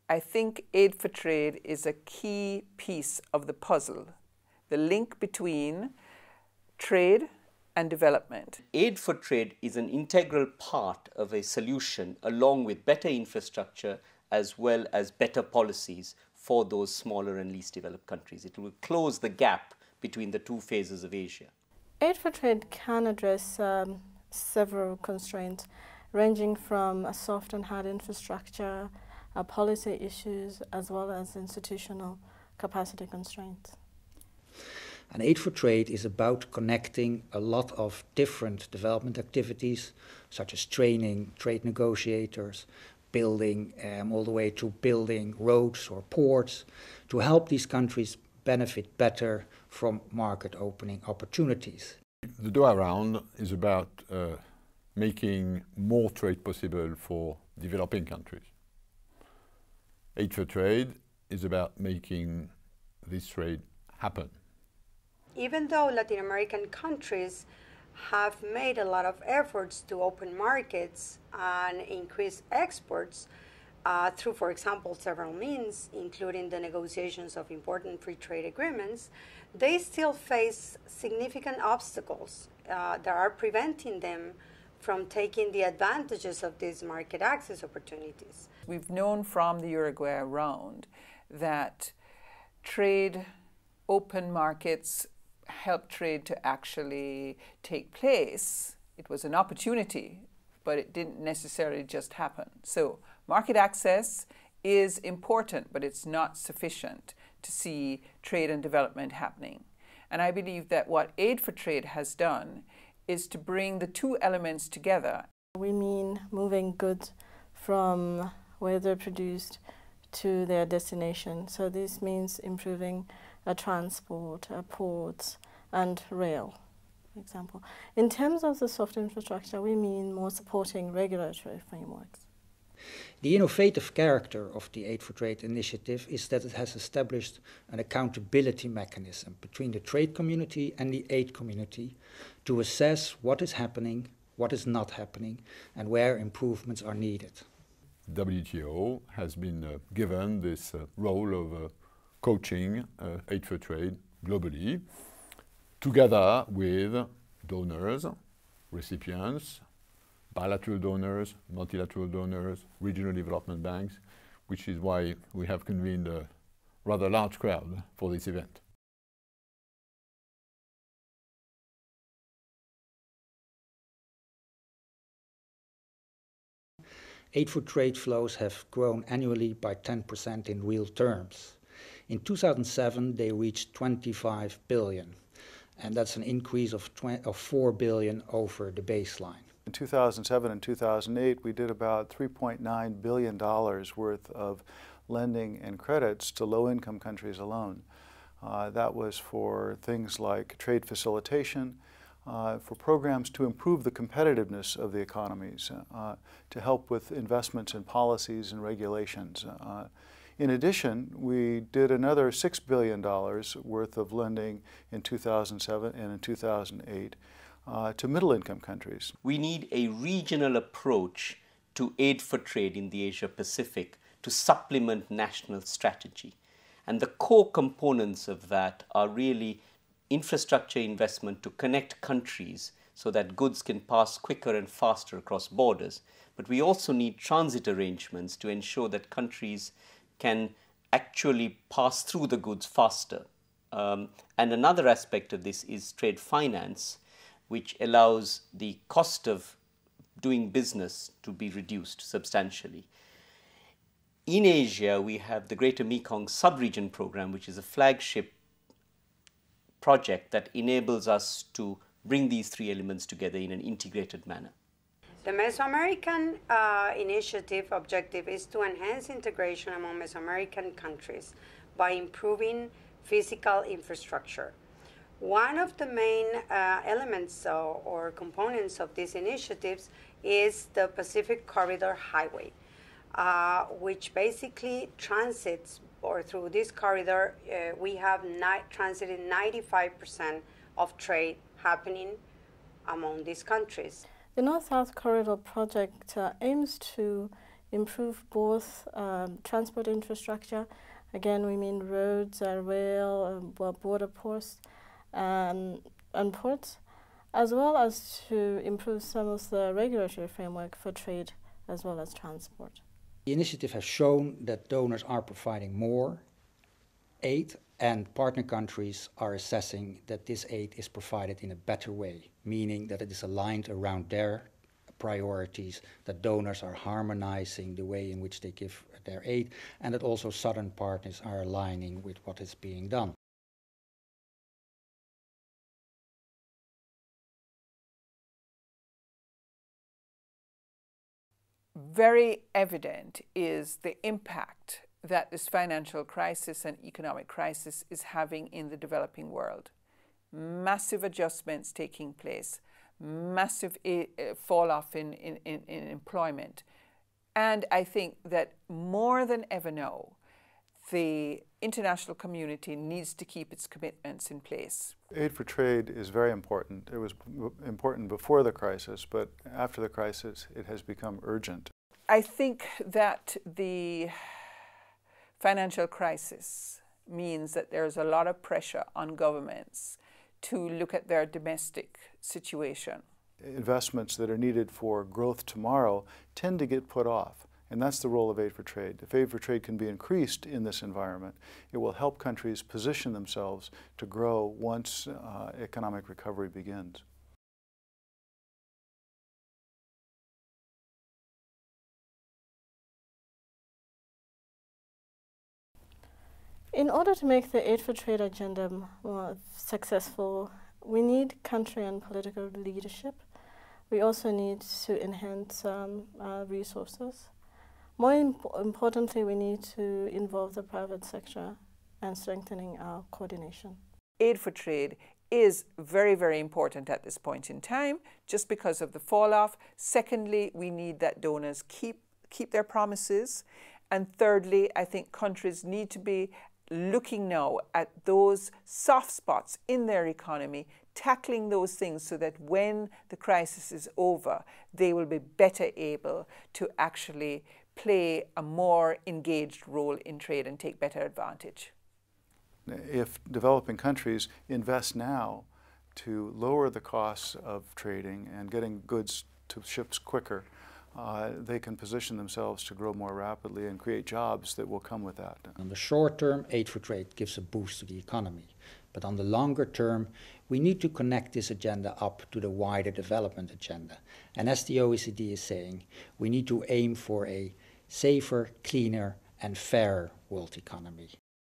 I think aid for trade is a key piece of the puzzle, the link between trade and development. Aid for trade is an integral part of a solution along with better infrastructure as well as better policies for those smaller and least developed countries. It will close the gap between the two phases of Asia. Aid for trade can address several constraints, ranging from a soft and hard infrastructure, policy issues, as well as institutional capacity constraints. And Aid for Trade is about connecting a lot of different development activities, such as training trade negotiators, building, all the way to building roads or ports, to help these countries benefit better from market opening opportunities. The Doha Round is about making more trade possible for developing countries. Aid for Trade is about making this trade happen. Even though Latin American countries have made a lot of efforts to open markets and increase exports through, for example, several means, including the negotiations of important free trade agreements, they still face significant obstacles that are preventing them from taking the advantages of these market access opportunities. We've known from the Uruguay round that trade, open markets, help trade to actually take place. It was an opportunity, but it didn't necessarily just happen. So market access is important, but it's not sufficient to see trade and development happening. And I believe that what Aid for Trade has done is to bring the two elements together. We mean moving goods from where they're produced to their destination. So this means improving transport, ports, and rail, for example. In terms of the soft infrastructure, we mean more supporting regulatory frameworks. The innovative character of the Aid for Trade initiative is that it has established an accountability mechanism between the trade community and the aid community to assess what is happening, what is not happening, and where improvements are needed. WTO has been given this role of coaching Aid for Trade globally, together with donors, recipients, bilateral donors, multilateral donors, regional development banks, which is why we have convened a rather large crowd for this event. Aid for Trade flows have grown annually by 10% in real terms. In 2007, they reached 25 billion, and that's an increase of 4 billion over the baseline. In 2007 and 2008, we did about $3.9 billion worth of lending and credits to low-income countries alone. That was for things like trade facilitation, for programs to improve the competitiveness of the economies, to help with investments in policies and regulations. In addition, we did another $6 billion worth of lending in 2007 and in 2008 to middle-income countries. We need a regional approach to aid for trade in the Asia-Pacific to supplement national strategy. And the core components of that are really infrastructure investment to connect countries so that goods can pass quicker and faster across borders. But we also need transit arrangements to ensure that countries can actually pass through the goods faster. And another aspect of this is trade finance, which allows the cost of doing business to be reduced substantially. In Asia, we have the Greater Mekong Sub-Region Program, which is a flagship project that enables us to bring these three elements together in an integrated manner. The Mesoamerican initiative objective is to enhance integration among Mesoamerican countries by improving physical infrastructure. One of the main elements or components of these initiatives is the Pacific Corridor Highway, which basically transits, or through this corridor, we have transited 95% of trade happening among these countries. The North-South Corridor project aims to improve both transport infrastructure. Again, we mean roads, rail, border posts, and ports, as well as to improve some of the regulatory framework for trade as well as transport. The initiative has shown that donors are providing more aid, and partner countries are assessing that this aid is provided in a better way, meaning that it is aligned around their priorities, that donors are harmonizing the way in which they give their aid, and that also southern partners are aligning with what is being done. Very evident is the impact that this financial crisis and economic crisis is having in the developing world. Massive adjustments taking place, massive fall off in employment. And I think that more than ever now, the international community needs to keep its commitments in place. Aid for trade is very important. It was important before the crisis, but after the crisis, it has become urgent. I think that the financial crisis means that there's a lot of pressure on governments to look at their domestic situation. Investments that are needed for growth tomorrow tend to get put off. And that's the role of Aid for Trade. If Aid for Trade can be increased in this environment, it will help countries position themselves to grow once economic recovery begins. In order to make the Aid for Trade agenda more successful, we need country and political leadership. We also need to enhance resources. More importantly, we need to involve the private sector and strengthening our coordination. Aid for Trade is very, very important at this point in time, just because of the fall off. Secondly, we need that donors keep their promises. And thirdly, I think countries need to be looking now at those soft spots in their economy, tackling those things so that when the crisis is over, they will be better able to actually play a more engaged role in trade and take better advantage. If developing countries invest now to lower the costs of trading and getting goods to ships quicker, they can position themselves to grow more rapidly and create jobs that will come with that. On the short term, Aid for Trade gives a boost to the economy. But on the longer term, we need to connect this agenda up to the wider development agenda. And as the OECD is saying, we need to aim for a safer, cleaner and fairer world economy.